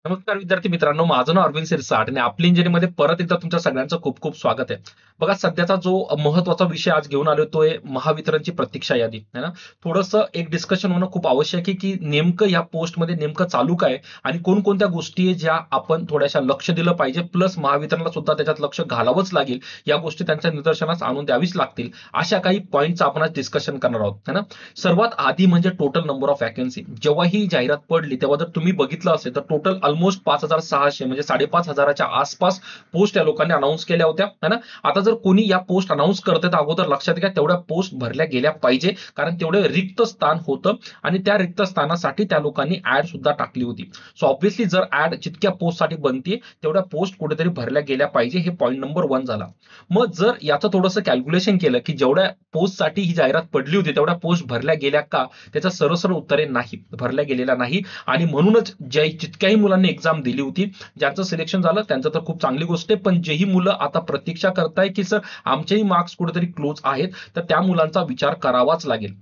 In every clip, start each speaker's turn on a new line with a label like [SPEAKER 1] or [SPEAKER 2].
[SPEAKER 1] नमस्कार विद्यार्थी मित्रांनो, माझं नाव अरविंद सिरसाट आणि आपली इंजिनिअरिंगमध्ये परत एकदा तुमच्या सगळ्यांचं खूप खूप स्वागत आहे. बघा, सध्याचा जो महत्वाचा विषय आज घेऊन आलो तो आहे महावितरणची प्रतीक्षा यादी, है ना. थोडंसं एक डिस्कशन होणं खूप आवश्यक आहे की नेमकं या पोस्टमध्ये नेमकं चालू काय आणि कोणकोणत्या गोष्टी आहे ज्या आपण थोड्याशा लक्ष दिलं पाहिजे, प्लस महावितरणला सुद्धा त्याच्यात लक्ष घालावंच लागेल. या गोष्टी त्यांच्या निदर्शनास आणून द्यावीच लागतील. अशा काही पॉईंटचं आपण आज डिस्कशन करणार आहोत, है ना. सर्वात आधी म्हणजे टोटल नंबर ऑफ वॅकन्सी. जेव्हा ही जाहिरात पडली तेव्हा जर तुम्ही बघितलं असेल तर टोटल ऑलमोस्ट 5,600 म्हणजे 5,500च्या आसपास पोस्ट या लोकांनी अनाऊन्स केल्या होत्या, है ना. आता जर कोणी या पोस्ट अनाऊन्स करते तर अगोदर लक्षात घ्या तेवढ्या पोस्ट भरल्या गेल्या पाहिजे, कारण तेवढे रिक्त स्थान होतं आणि त्या रिक्त स्थानासाठी त्या लोकांनी ऍड सुद्धा टाकली होती. सो ऑब्व्हियसली जर ऍड जितक्या पोस्टसाठी बनते तेवढ्या पोस्ट कुठेतरी भरल्या गेल्या पाहिजे, हे पॉईंट नंबर 1 झाला. मग जर याचं थोडंसं कॅल्क्युलेशन केलं की जेवढ्या पोस्टसाठी ही जाहिरात पडली होती तेवढ्या पोस्ट भरल्या गेल्या का, त्याचं सरळ सरळ उत्तर आहे नाही, भरल्या गेलेल्या नाही. आणि म्हणूनच जितक्याही मुलांनी एक्झाम दिली होती, ज्यांचं सिलेक्शन झालं त्यांचं तर खूप चांगली गोष्ट आहे, पण जेही मुलं आता प्रतीक्षा करताय की सर आमचेही मार्क्स कुठेतरी क्लोज आहेत, तर त्या मुलांचा विचार करावाच लागेल.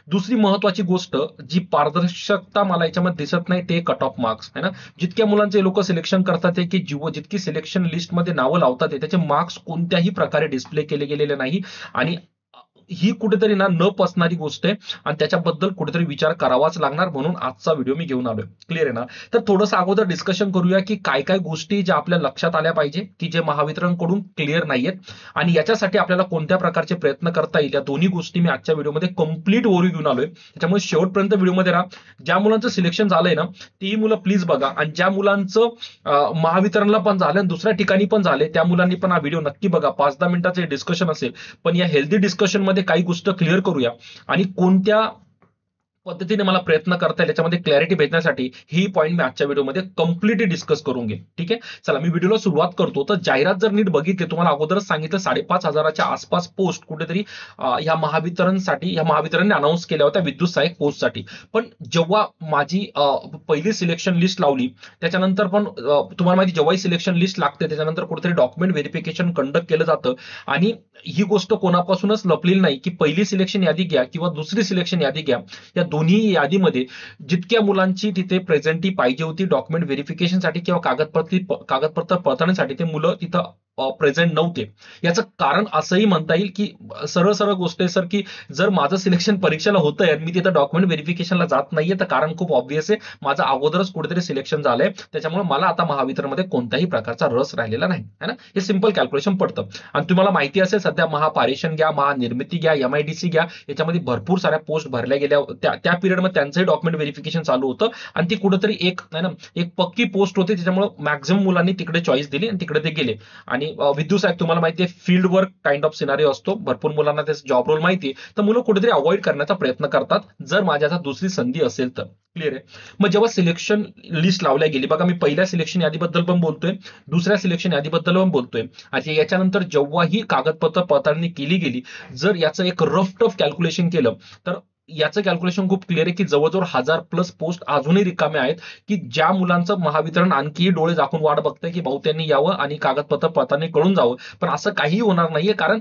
[SPEAKER 1] दुसरी महत्वाची गोष्ट जी पारदर्शकता मला याच्यामध्ये दिसत नाही ते कट ऑफ मार्क्स, है ना. जितक्या मुलांचे लोक सिलेक्शन करतात की जितकी सिलेक्शन लिस्टमध्ये नावं लावतात त्याचे मार्क्स कोणत्याही प्रकारे डिस्प्ले केले गेलेले नाही. आणि ही कुठेतरी ना न पचणारी गोष्ट आहे आणि त्याच्याबद्दल कुठेतरी विचार करावाच लागणार, म्हणून आजचा व्हिडिओ मी घेऊन आलोय. क्लिअर आहे ना. तर थोडंसं अगोदर डिस्कशन करूया की काय काय गोष्टी ज्या आपल्या लक्षात आल्या पाहिजे की जे महावितरणकडून क्लिअर नाहीयेत आणि याच्यासाठी आपल्याला कोणत्या प्रकारचे प्रयत्न करता येईल, या दोन्ही गोष्टी मी आजच्या व्हिडिओमध्ये कंप्लीट ओव्हरव्ह्यू घेऊन आलोय. त्याच्यामुळे शेवटपर्यंत व्हिडिओमध्ये राहा. ज्या मुलांचं सिलेक्शन झालंय ना ती मुलं प्लीज बघा, आणि ज्या मुलांचं महावितरणला पण झालं आणि दुसऱ्या ठिकाणी पण झाले त्या मुलांनी पण हा व्हिडिओ नक्की बघा. 5-10 मिनिटाचे डिस्कशन असेल, पण या हेल्दी डिस्कशन मध्ये काही गोष्ट क्लिअर करूया आणि कोणत्या पद्धतीने मला प्रयत्न करता येईल याच्यामध्ये क्लॅरिटी भेटण्यासाठी ही पॉईंट मी आजच्या व्हिडिओमध्ये कम्प्लिटली डिस्कस करून घेईन. ठीक आहे, चला मी व्हिडिओला सुरुवात करतो. तर जाहिरात जर नीट बघितली, तुम्हाला अगोदरच सांगितलं 5,500च्या आसपास पोस्ट कुठेतरी या महावितरणने अनाऊन्स केल्या होत्या विद्युत सहाय्यक पोस्टसाठी. पण जेव्हा माझी पहिली सिलेक्शन लिस्ट लावली त्याच्यानंतर पण तुम्हाला माहिती जेव्हाही सिलेक्शन लिस्ट लागते त्याच्यानंतर कुठेतरी डॉक्युमेंट व्हेरिफिकेशन कंडक्ट केलं जातं. आणि ही गोष्ट कोणापासूनच लपलेली नाही की पहिली सिलेक्शन यादी घ्या किंवा दुसरी सिलेक्शन यादी घ्या, या दोन्ही यादीमध्ये जितक्या मुलांची तिथे प्रेझेंटी पाहिजे होती डॉक्युमेंट व्हेरिफिकेशनसाठी किंवा कागदपत्र पडताळणीसाठी, ते मुलं तिथं प्रेझेंट नव्हते. याचं कारण असंही म्हणता येईल की सरळ सरळ गोष्ट आहे सर की जर माझं सिलेक्शन परीक्षेला होतंय आणि मी तिथं डॉक्युमेंट व्हेरिफिकेशनला जात नाहीये तर कारण खूप ऑब्व्हियस आहे, माझं अगोदरच कुठेतरी सिलेक्शन झालंय, त्याच्यामुळे मला आता महावितरणमध्ये कोणत्याही प्रकारचा रस राहिलेला नाही, है ना. हे सिंपल कॅल्क्युलेशन पडतं. आणि तुम्हाला माहिती असेल सध्या महापारेषण घ्या, महानिर्मिती घ्या, MIDC घ्या, याच्यामध्ये भरपूर साऱ्या पोस्ट भरल्या गेल्या त्या पिरियडमध्ये त्यांचंही डॉक्युमेंट व्हेरिफिकेशन चालू होतं आणि ती कुठेतरी एक नाही ना एक पक्की पोस्ट होती, त्याच्यामुळे मॅक्झिमम मुलांनी तिकडे चॉईस दिली आणि तिकडे ते गेले. आणि विद्युत सहाय्यक तुम्हाला माहिती आहे field work kind of scenario असतो, भरपूर मुलांना त्याचा जॉब रोल माहिती आहे, तर मुलं कुठेतरी अवॉइड करण्याचा प्रयत्न करतात जर माझ्या आता दुसरी संधी असेल तर. क्लिअर आहे. मग जेव्हा सिलेक्शन लिस्ट लावल्या गेली, बघा मी पहिल्या सिलेक्शन यादीबद्दल पण बोलतोय, दुसऱ्या सिलेक्शन यादीबद्दल पण बोलतोय, आणि याच्यानंतर जेव्हा ही कागदपत्र पडताळणी केली गेली, जर याचं एक रफ टफ कॅल्क्युलेशन केलं तर याचं कॅल्क्युलेशन खूप क्लिअर आहे की जवळजवळ 1,000+ पोस्ट अजूनही रिकामे आहेत की ज्या मुलांचं महावितरण आणखी डोळे झाकून वाट बघतंय की भाऊ त्यांनी यावं आणि कागदपत्र पडताळणी कळून जावं, पण असं काहीही होणार नाहीये, कारण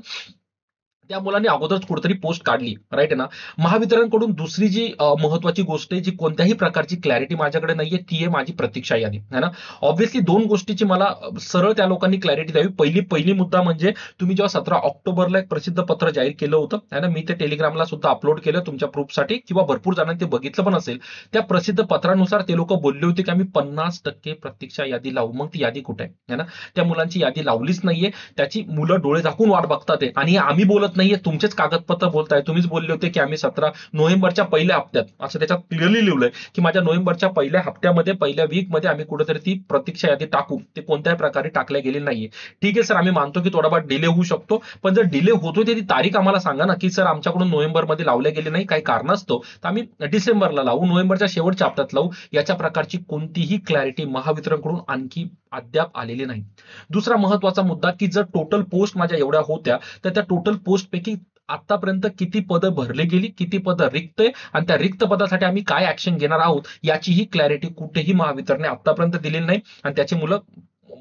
[SPEAKER 1] त्या मुलांनी अगोदरच कुठेतरी पोस्ट काढली, राईट आहे ना. महावितरणकडून दुसरी जी महत्वाची गोष्ट आहे जी कोणत्याही प्रकारची क्लॅरिटी माझ्याकडे नाहीये ती आहे माझी प्रतीक्षा यादी, है ना. ऑब्व्हियसली दोन गोष्टीची मला सरळ त्या लोकांनी क्लॅरिटी द्यावी. पहिली मुद्दा म्हणजे तुम्ही जेव्हा 17 ऑक्टोबरला एक प्रसिद्ध पत्र जाहीर केलं होतं, है ना, मी ते टेलिग्रामला सुद्धा अपलोड केलं तुमच्या प्रूफसाठी किंवा भरपूर जणांनी ते बघितलं पण असेल. त्या प्रसिद्ध पत्रानुसार ते लोक बोलले होते की आम्ही 50% प्रतीक्षा यादी लावू. मग ती यादी कुठे आहे, है ना. त्या मुलांची यादी लावलीच नाहीये, त्याची मुलं डोळे झाकून वाट बघतात आणि आम्ही बोलत नाहीये, तुमचेच कागदपत्र बोलताय. तुम्हीच बोलले होते की आम्ही 17 नोव्हेंबरच्या पहिल्या हप्त्यात, असं त्याच्यात क्लिअरली लिहिलंय की माझ्या नोव्हेंबरच्या पहिल्या हप्त्यामध्ये पहिल्या वीकमध्ये आम्ही कुठेतरी ती प्रतीक्षा यादी टाकू, ते कोणत्याही प्रकारे टाकल्या गेली नाहीये. ठीक आहे सर, आम्ही मानतो की थोडाफार डिले होऊ शकतो, पण जर डिले होतोय ती तारीख आम्हाला सांगा ना की सर आमच्याकडून नोव्हेंबरमध्ये लावल्या गेली नाही, काही कारण असतो तर आम्ही डिसेंबरला लावू, नोव्हेंबरच्या शेवटच्या हप्त्यात लावू. याच्या प्रकारची कोणतीही क्लॅरिटी महावितरणकडून आणखी अद्याप आलेली नाही. दुसरा महत्वाचा मुद्दा की जर टोटल पोस्ट माझ्या एवढ्या होत्या तर त्या टोटल पोस्ट पैकी आतापर्यंत किती पदं भरली गेली, किती पदं रिक्त आहे आणि त्या रिक्त पदासाठी आम्ही काय ऍक्शन घेणार आहोत याचीही क्लॅरिटी कुठेही महावितरणने आतापर्यंत दिलेली नाही. आणि त्याची मुलं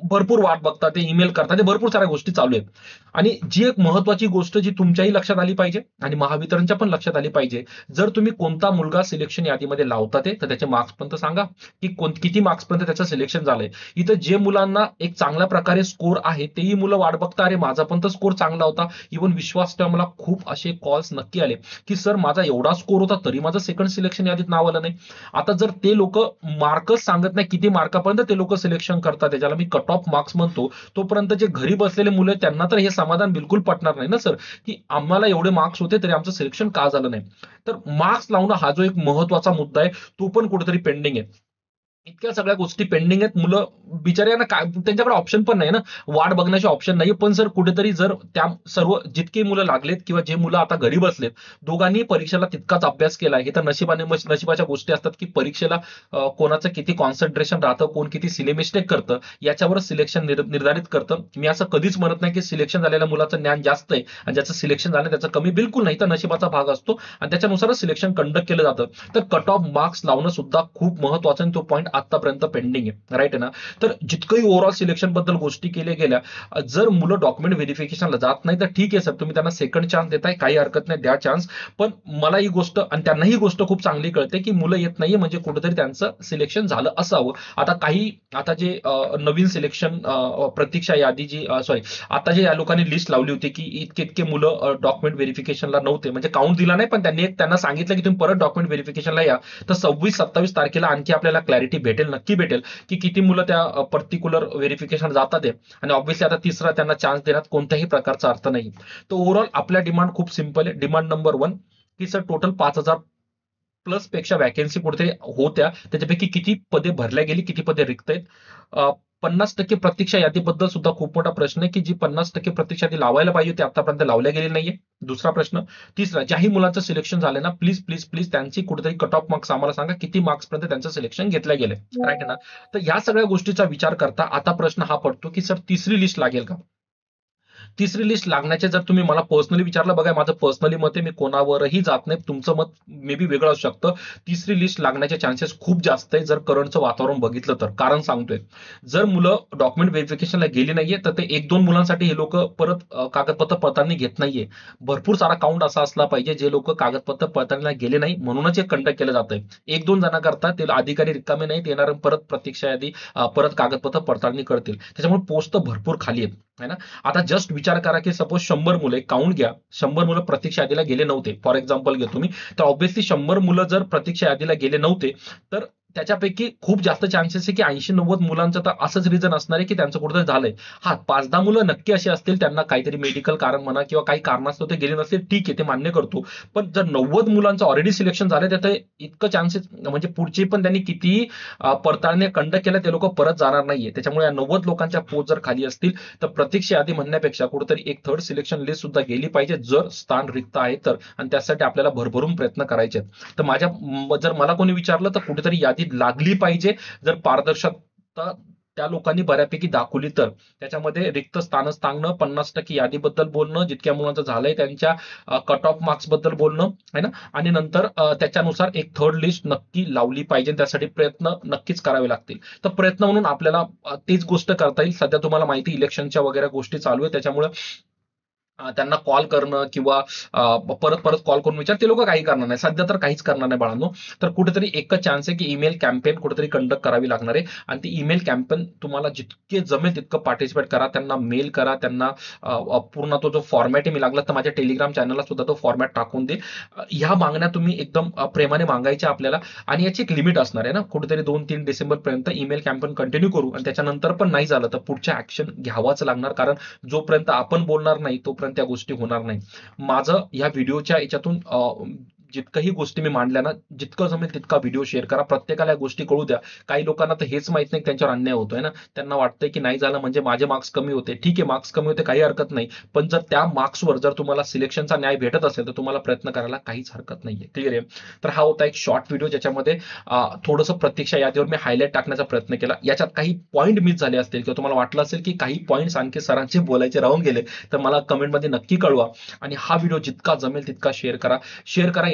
[SPEAKER 1] भरपूर वाट बघतात, ते ईमेल करतात, ते भरपूर साऱ्या गोष्टी चालू आहेत. आणि जी एक महत्वाची गोष्ट जी तुमच्याही लक्षात आली पाहिजे आणि महावितरणच्या पण लक्षात आली पाहिजे, जर तुम्ही कोणता मुलगा सिलेक्शन यादीमध्ये लावता ते तर त्याचे मार्क्स पण सांगा की किती मार्क्स पर्यंत त्याचं सिलेक्शन झालंय. इथं जे मुलांना एक चांगल्या प्रकारे स्कोर आहे तेही मुलं वाट बघता, अरे माझा पण तर स्कोर चांगला होता. इव्हन विश्वास ठेवा, मला खूप असे कॉल्स नक्की आले की सर माझा एवढा स्कोर होता तरी माझं सेकंड सिलेक्शन यादीत नाव आलं नाही. आता जर ते लोक मार्कच सांगत नाही किती मार्कापर्यंत ते लोक सिलेक्शन करतात, त्याच्याला मी कट ऑफ मार्क्स म्हणतो, तोपर्यंत जे घरी बसलेले मुलं आहेत त्यांना तर हे समाधान बिलकुल पटणार नाही ना सर, की आम्हाला एवढे मार्क्स होते तरी आमचं सिलेक्शन का झालं नाही. तर मार्क्स लावणं हा जो एक महत्वाचा मुद्दा आहे तो पण कुठेतरी पेंडिंग आहे. इतक्या सगळ्या गोष्टी पेंडिंग आहेत. मुलं बिचाऱ्यांना काय, त्यांच्याकडे ऑप्शन पण नाही ना, वाट बघण्याचे ऑप्शन नाही. पण सर कुठेतरी जर त्या सर्व जितके मुलं लागलेत किंवा जे मुलं आता घरी बसलेत, दोघांनी परीक्षेला तितकाच अभ्यास केला. हे तर नशिबाने नशिबाच्या गोष्टी असतात की परीक्षेला कोणाचं किती कॉन्सन्ट्रेशन राहतं, कोण किती सिले मिस्टेक करतं, याच्यावरच सिलेक्शन निर्धारित करतं. मी असं कधीच म्हणत नाही की सिलेक्शन झालेल्या मुलाचं ज्ञान जास्त आहे आणि ज्याचं सिलेक्शन झालं त्याचं कमी, बिलकुल नाही. तर नशिबाचा भाग असतो आणि त्याच्यानुसारच सिलेक्शन कंडक्ट केलं जातं. तर कट ऑफ मार्क्स लावणं सुद्धा खूप महत्वाचं आणि तो पॉईंट आतापर्यंत पेंडिंग आहे, राईट आहे ना. तर जितकंही ओव्हरऑल सिलेक्शन बद्दल गोष्टी केल्या गेल्या, जर मुलं डॉक्युमेंट व्हेरिफिकेशनला जात नाही तर ठीक आहे सर, तुम्ही त्यांना सेकंड चान्स देताय, काही हरकत नाही, द्या चान्स. पण मला ही गोष्ट आणि त्यांना ही गोष्ट खूप चांगली कळते की मुलं येत नाहीये म्हणजे कुठेतरी त्यांचं सिलेक्शन झालं असावं. आता जे नवीन सिलेक्शन प्रतीक्षा यादी जी सॉरी आता जे या लोकांनी लिस्ट लावली होती की इतके इतके मुलं डॉक्युमेंट व्हेरिफिकेशनला नव्हते, म्हणजे काउंट दिला नाही पण त्यांना सांगितलं की तुम्ही परत डॉक्युमेंट व्हेरिफिकेशनला या. तर 26-27 तारखेला आणखी आपल्याला क्लॅरिटी भेटेल, नक्की भेटेल की किती मुलं त्या पर्टिक्युलर व्हेरिफिकेशन जातात आहे. आणि ऑब्व्हियसली आता तिसरा त्यांना चान्स देण्यात कोणत्याही प्रकारचा अर्थ नाही. तर ओव्हरऑल आपल्या डिमांड खूप सिंपल आहे. डिमांड नंबर 1 की सर टोटल 5,000 प्लस पेक्षा वॅकन्सी कुठेतरी होत्या, त्याच्यापैकी किती पदे भरल्या गेली, किती पदे रिक्त आहेत. 50% प्रतीक्षा यादीबद्दल सुद्धा खूप मोठा प्रश्न आहे की जी 50% प्रतीक्षा यादी लावायला पाहिजे ते आतापर्यंत लावल्या गेली नाहीये, दुसरा प्रश्न. तिसरा, ज्याही मुलांचं सिलेक्शन झालं ना, प्लीज प्लीज प्लीज त्यांची कुठेतरी कट ऑफ मार्क्स आम्हाला सांगा, किती मार्क्स पर्यंत त्यांचं सिलेक्शन घेतलं गेलंय, राईट आहे ना. तर या सगळ्या गोष्टीचा विचार करता आता प्रश्न हा पडतो की सर तिसरी लिस्ट लागेल का. तिसरी लिस्ट लागण्याचे जर तुम्ही मला पर्सनली विचारलं, बघा माझं पर्सनली मत आहे, मी कोणावरही जात नाही, तुमचं मत मे बी वेगळं असू शकतं. तिसरी लिस्ट लागण्याचे चान्सेस खूप जास्त आहे जर करंटचं वातावरण बघितलं तर. कारण सांगतोय, जर मुलं डॉक्युमेंट व्हेरिफिकेशनला गेली नाहीये तर ते 1-2 मुलांसाठी हे लोक परत कागदपत्र पडताळणी घेत नाहीये. भरपूर सारा काउंट असा असला पाहिजे जे लोक कागदपत्र पडताळणीला गेले नाही म्हणूनच हे कंडक्ट केलं जातंय. 1-2 जणांकरता ते अधिकारी रिकामे नाहीत येणार, परत प्रतीक्षा यादी परत कागदपत्र पडताळणी करतील. त्याच्यामुळे पोस्ट तर भरपूर खाली आहेत, है ना. आता जस्ट विचार करा की सपोज 100 मुलं, काउंट घ्या, 100 मुलं प्रतीक्षा यादीला गेले नव्हते, फॉर एक्झाम्पल घेतो मी, तर ऑब्व्हियसली 100 मुलं जर प्रतीक्षा यादीला गेले नव्हते तर त्याच्यापैकी खूप जास्त चान्सेस आहे की 80-90 मुलांचं तर असंच रिझन असणार आहे की त्यांचं कुठेतरी झालंय. हा 5-10 मुलं नक्की अशी असतील त्यांना काहीतरी मेडिकल कारण म्हणा किंवा काही कारणास्तव ते गेले नसतील, ठीक आहे, ते मान्य करतो. पण जर 90 मुलांचं ऑलरेडी सिलेक्शन झालंय तर इतकं चान्सेस म्हणजे पुढचे पण त्यांनी कितीही पडताळणी कंडक्ट केल्या ते लोक परत जाणार नाहीये. त्याच्यामुळे या 90 लोकांच्या पोस्ट जर खाली असतील तर प्रतीक्षा यादी म्हणण्यापेक्षा कुठेतरी एक थर्ड सिलेक्शन लिस्ट सुद्धा गेली पाहिजे जर स्थान रिक्त आहे तर. आणि त्यासाठी आपल्याला भरभरून प्रयत्न करायचे आहेत. तर जर मला कोणी विचारलं तर कुठेतरी यादी लागली पाहिजे जर पारदर्शकता त्या लोकांनी बऱ्यापैकी दाखवली तर. त्याच्यामध्ये रिक्त स्थान सांगणं, 50% यादीबद्दल बोलणं, जितक्या मुलांचं झालंय त्यांच्या कट ऑफ मार्क्स बद्दल बोलणं, है ना. आणि नंतर त्याच्यानुसार एक थर्ड लिस्ट नक्की लावली पाहिजे. त्यासाठी प्रयत्न नक्कीच करावे लागतील. तर प्रयत्न म्हणून आपल्याला तीच गोष्ट करता येईल. सध्या तुम्हाला माहिती इलेक्शनच्या वगैरे गोष्टी चालू आहेत, त्याच्यामुळे त्यांना कॉल करणं किंवा परत परत कॉल करून विचार, ते लोक काही करणार नाही, सध्या तर काहीच करणार नाही बाळांनो. तर कुठेतरी एकच चान्स आहे की ईमेल कॅम्पेन कुठेतरी कंडक्ट करावी लागणार आहे. आणि ती ईमेल कॅम्पेन तुम्हाला जितके जमेल तितकं पार्टिसिपेट करा, त्यांना मेल करा, त्यांना पूर्ण तो जो फॉर्मॅट आहे, मी लागला तर माझ्या टेलिग्राम चॅनलला सुद्धा तो फॉर्मॅट टाकून दे. ह्या मागण्या तुम्ही एकदम प्रेमाने मागायच्या आपल्याला. आणि याची एक लिमिट असणार आहे ना, कुठेतरी 2-3 डिसेंबर पर्यंत ईमेल कॅम्पेन कंटिन्यू करू आणि त्याच्यानंतर पण नाही झालं तर पुढच्या ऍक्शन घ्यावाच लागणार. कारण जोपर्यंत आपण बोलणार नाही तोपर्यंत त्या गोष्टी होणार नाही. माझं या व्हिडिओच्या याच्यातून जितकंही गोष्टी मी मांडल्या ना, जितकं जमेल तितका व्हिडिओ शेअर करा, प्रत्येकाला या गोष्टी कळू द्या. काही लोकांना तर हेच माहित नाही त्यांच्यावर अन्याय होतोय ना, त्यांना वाटतंय की नाही झालं म्हणजे माझे मार्क्स कमी होते. ठीक आहे, मार्क्स कमी होते, काही हरकत नाही. पण जर त्या मार्क्सवर जर तुम्हाला सिलेक्शनचा न्याय भेटत असेल तर तुम्हाला प्रयत्न करायला काहीच हरकत नाहीये. क्लिअर आहे. तर हा होता एक शॉर्ट व्हिडिओ ज्याच्यामध्ये थोडंसं प्रतीक्षा यादीवर मी हायलाईट टाकण्याचा प्रयत्न केला. याच्यात काही पॉईंट मिस झाले असतील किंवा तुम्हाला वाटलं असेल की काही पॉईंट्स आणखी सरांचे बोलायचे राहून गेले तर मला कमेंटमध्ये नक्की कळवा. आणि हा व्हिडिओ जितका जमेल तितका शेअर करा.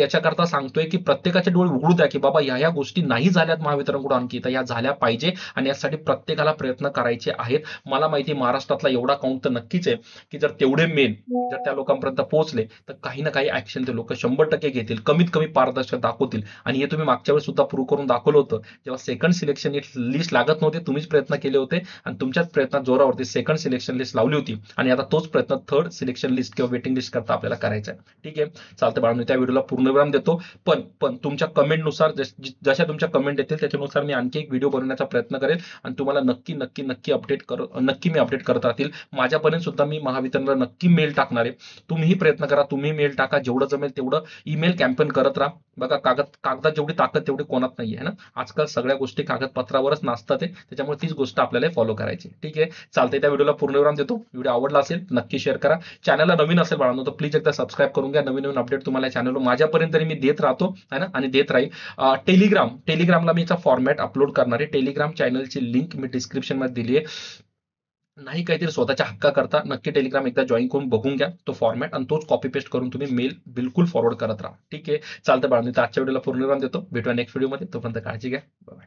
[SPEAKER 1] याच्याकरता सांगतोय की प्रत्येकाचे डोळे उघडू द्या की बाबा ह्या गोष्टी नाही झाल्यात महावितरणकडून आणखी, तर या झाल्या पाहिजे आणि यासाठी प्रत्येकाला प्रयत्न करायचे आहेत. मला माहिती महाराष्ट्रातला एवढा काउंट तर नक्कीच आहे की जर तेवढे मेल जर त्या लोकांपर्यंत पोहोचले तर काही ना काही ऍक्शन ते लोक 100% घेतील, कमीत कमी पारदर्शक दाखवतील. आणि हे तुम्ही मागच्या वेळेस सुद्धा प्रूव्ह करून दाखवलं होतं, जेव्हा सेकंड सिलेक्शन लिस्ट लागत नव्हते, तुम्हीच प्रयत्न केले होते आणि तुमच्याच प्रयत्नात जोरावरती सेकंड सिलेक्शन लिस्ट लावली होती आणि आता तोच प्रयत्न थर्ड सिलेक्शन लिस्ट किंवा वेटिंग लिस्ट करता आपल्याला करायचा आहे. ठीक आहे, चालतं बाळांनो, त्या व्हिडिओला पूर्णविराम देतो. पण तुमच्या कमेंटनुसार जशा तुमच्या कमेंट येतील त्याच्यानुसार मी आणखी एक व्हिडिओ बनवण्याचा प्रयत्न करेल आणि तुम्हाला नक्की नक्की नक्की नक्की मी अपडेट करत राहतील. माझ्यापर्यंत सुद्धा मी महावितरणला नक्की मेल टाकणार आहे. तुम्हीही प्रयत्न करा, तुम्ही मेल टाका, जेवढं जमेल तेवढं ईमेल कॅम्पेन करत राहा. बघा कागदात जेवढी ताकद तेवढी कोणात नाहीये ना. आजकाल सगळ्या गोष्टी कागदपत्रावरच नसतात आहे, त्याच्यामुळे तीच गोष्ट आपल्याला फॉलो करायची. ठीक आहे, चालतंय, त्या व्हिडिओला पूर्णविराम देतो. व्हिडिओ आवडला असेल नक्की शेअर करा. चॅनलला नवीन असेल बाळांनो तर प्लीज एकदा सबस्क्राईब करून घ्या. नवीन नवीन अपडेट तुम्हाला चॅनलवर माझ्यापर्यंत तरी मी देत राहतो है ना, आणि देत राहील. टेलिग्रामला मी याचा फॉर्मॅट अपलोड करणार आहे. टेलिग्राम चॅनलची लिंक मी डिस्क्रिप्शन मध्ये दिली आहे. नाही काहीतरी स्वतःच्या हक्का करता नक्की टेलिग्राम एकदा जॉईन करून बघून घ्या तो फॉर्मॅट, आणि तोच कॉपी पेस्ट करून तुम्ही मेल बिलकुल फॉरवर्ड करत राहा. ठीक आहे, चालतं बाळांनो, आजच्या व्हिडिओला पूर्णविराम देतो. भेटूया नेक्स्ट व्हिडिओमध्ये, तोपर्यंत काळजी घ्या. बाय.